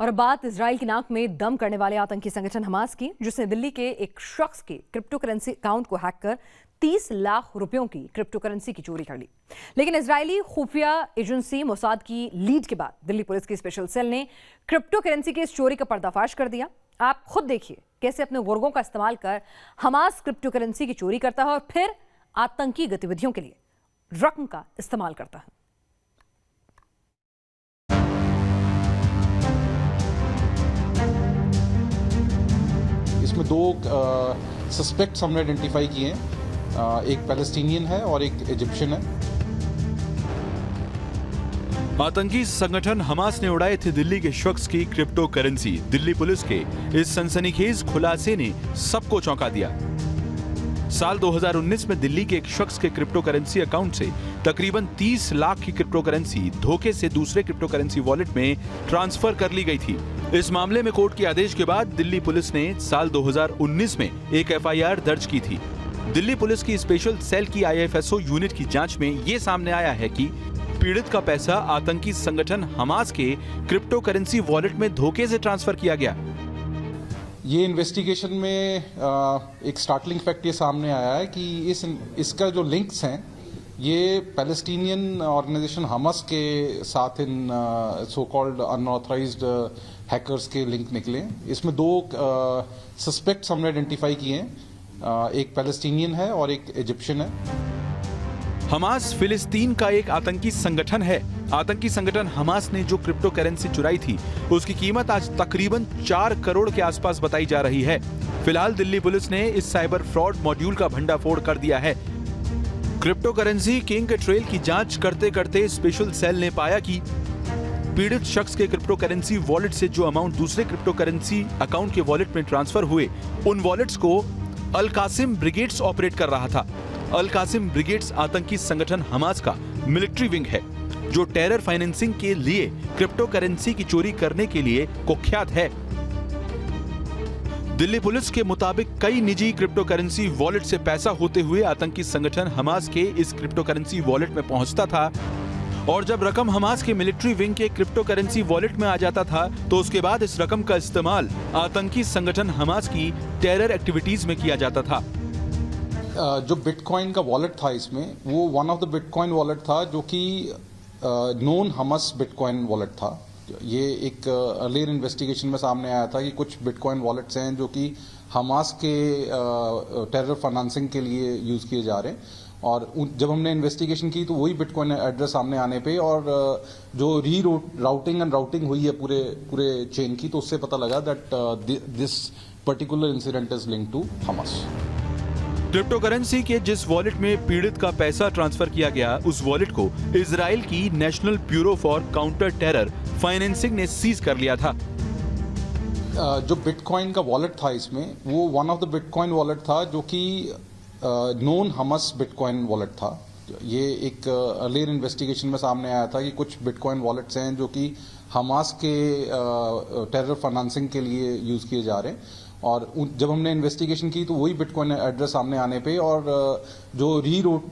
और अब बात इजराइल की नाक में दम करने वाले आतंकी संगठन हमास की, जिसने दिल्ली के एक शख्स के क्रिप्टो करेंसी अकाउंट को हैक कर 30 लाख रुपयों की क्रिप्टो करेंसी की चोरी कर ली। लेकिन इजरायली खुफिया एजेंसी मोसाद की लीड के बाद दिल्ली पुलिस की स्पेशल सेल ने क्रिप्टो करेंसी के इस चोरी का पर्दाफाश कर दिया। आप खुद देखिए कैसे अपने गुर्गों का इस्तेमाल कर हमास क्रिप्टो करेंसी की चोरी करता है और फिर आतंकी गतिविधियों के लिए रकम का इस्तेमाल करता है। इसमें दो सस्पेक्ट्स हमने आइडेंटिफाई किए हैं, एक पैलेस्टीनियन है और एक इजिप्शियन है। आतंकी संगठन हमास ने उड़ाए थे दिल्ली के शख्स की क्रिप्टो करेंसी। दिल्ली पुलिस के इस सनसनीखेज खुलासे ने सबको चौंका दिया। साल 2019 में दिल्ली के एक शख्स के क्रिप्टो करेंसी अकाउंट से तकरीबन 30 लाख की क्रिप्टो करेंसी धोखे से दूसरे क्रिप्टो करेंसी वॉलेट में ट्रांसफर कर ली गई थी। इस मामले में कोर्ट के आदेश के बाद दिल्ली पुलिस ने साल 2019 में एक एफआईआर दर्ज की थी। दिल्ली पुलिस की स्पेशल सेल की आईएफएसओ यूनिट की जांच में ये सामने आया है कि पीड़ित का पैसा आतंकी संगठन हमास के क्रिप्टो करेंसी वॉलेट में धोखे से ट्रांसफर किया गया। ये इन्वेस्टिगेशन में एक स्टार्टलिंग फैक्ट ये सामने आया है कि इसका जो लिंक्स हैं ये पैलेस्टीनियन ऑर्गेनाइजेशन हमास के साथ इन सो कॉल्ड अनऑथराइज्ड हैकर्स के लिंक निकले। इसमें दो सस्पेक्ट्स हमने आइडेंटिफाई किए हैं, एक पैलेस्टीनियन है और एक इजिप्शियन है। हमास फिलिस्तीन का एक आतंकी संगठन है। आतंकी संगठन हमास ने जो क्रिप्टो करेंसी चुराई थी उसकी कीमत आज तकरीबन 4 करोड़ के आसपास बताई जा रही है। फिलहाल दिल्ली पुलिस ने इस साइबर फ्रॉड मॉड्यूल का भंडाफोड़ कर दिया है। क्रिप्टो करेंसी किंग के ट्रेल की जांच करते करते स्पेशल सेल ने पाया कि पीड़ित शख्स के क्रिप्टो करेंसी वॉलेट से जो अमाउंट दूसरे क्रिप्टो करेंसी अकाउंट के वॉलेट में ट्रांसफर हुए, उन वॉलेट्स को अल कासिम ब्रिगेड्स ऑपरेट कर रहा था। अल कासिम ब्रिगेड्स आतंकी संगठन हमास का मिलिट्री विंग है जो टेरर फाइनेंसिंग के लिए क्रिप्टो करेंसी की चोरी करने के लिए कुख्यात है। दिल्ली पुलिस के मुताबिक कई निजी क्रिप्टो करेंसी वॉलेट से पैसा होते हुए आतंकी संगठन हमास के इस क्रिप्टो करेंसी वॉलेट में पहुंचता था और जब रकम हमास के मिलिट्री विंग के क्रिप्टो करेंसी वॉलेट में आ जाता था तो उसके बाद इस रकम का इस्तेमाल आतंकी संगठन हमास की टेरर एक्टिविटीज में किया जाता था। जो बिटकॉइन का वॉलेट था इसमें, वो one of the bitcoin wallet था जो कि नॉन हमास बिटकॉइन वॉलेट था। ये एक अर्लियर इन्वेस्टिगेशन में सामने आया था कि कुछ बिटकॉइन वॉलेट्स हैं जो कि हमास के टेरर फाइनेंसिंग के लिए यूज किए जा रहे हैं। और जब हमने इन्वेस्टिगेशन की तो वही बिटकॉइन एड्रेस सामने आने पे और जो राउटिंग एंड राउटिंग हुई है पूरे चेन की, तो उससे पता लगा that this particular incident is linked to Hamas. Crypto currency के जिस वॉलेट में पीड़ित का पैसा ट्रांसफर किया गया, उस वॉलेट को इजराइल की national bureau for counter terror financing ने सीज कर लिया था। जो बिटकॉइन का वॉलेट था इसमें, वो one of the bitcoin wallet था जो कि नॉन हमास बिटकॉइन वॉलेट था। ये एक अर्लियर इन्वेस्टिगेशन में सामने आया था कि कुछ बिटकॉइन वॉलेट्स हैं जो कि हमास के टेरर फाइनेंसिंग के लिए यूज किए जा रहे हैं। और जब हमने इन्वेस्टिगेशन की तो वही बिटकॉइन एड्रेस सामने आने पे और जो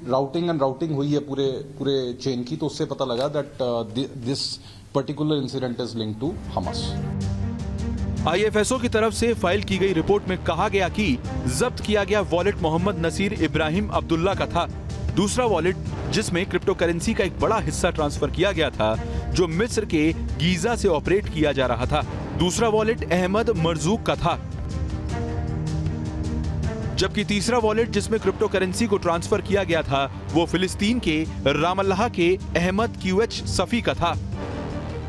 राउटिंग एंड राउटिंग हुई है पूरे चेन की, तो उससे पता लगा that this particular incident is linked to Hamas. IFSO की तरफ से फाइल की गई रिपोर्ट में कहा गया कि जब्त किया गया वॉलेट मोहम्मद नसीर इब्राहिम अब्दुल्ला का था। दूसरा वॉलेट जिसमें क्रिप्टो करेंसी का एक बड़ा हिस्सा ट्रांसफर किया गया था, जो मिस्र के गीजा से ऑपरेट किया जा रहा था। दूसरा वॉलेट अहमद मरजूक का था, जबकि तीसरा वॉलेट जिसमें क्रिप्टो करेंसी को ट्रांसफर किया गया था वो फिलिस्तीन के रामल्लाह के अहमद क्यूएच सफी का था।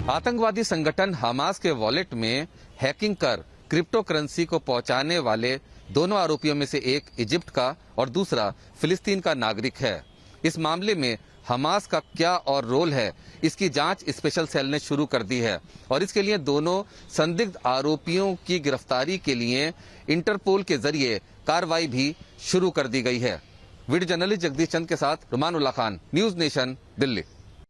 आतंकवादी संगठन हमास के वॉलेट में हैकिंग कर क्रिप्टो करेंसी को पहुंचाने वाले दोनों आरोपियों में से एक इजिप्ट का और दूसरा फिलिस्तीन का नागरिक है। इस मामले में हमास का क्या और रोल है, इसकी जांच स्पेशल सेल ने शुरू कर दी है और इसके लिए दोनों संदिग्ध आरोपियों की गिरफ्तारी के लिए इंटरपोल के जरिए कार्रवाई भी शुरू कर दी गई है। वीडियो जर्नलिस्ट जगदीश चंद के साथ रुमान उल्लाह खान, न्यूज नेशन, दिल्ली।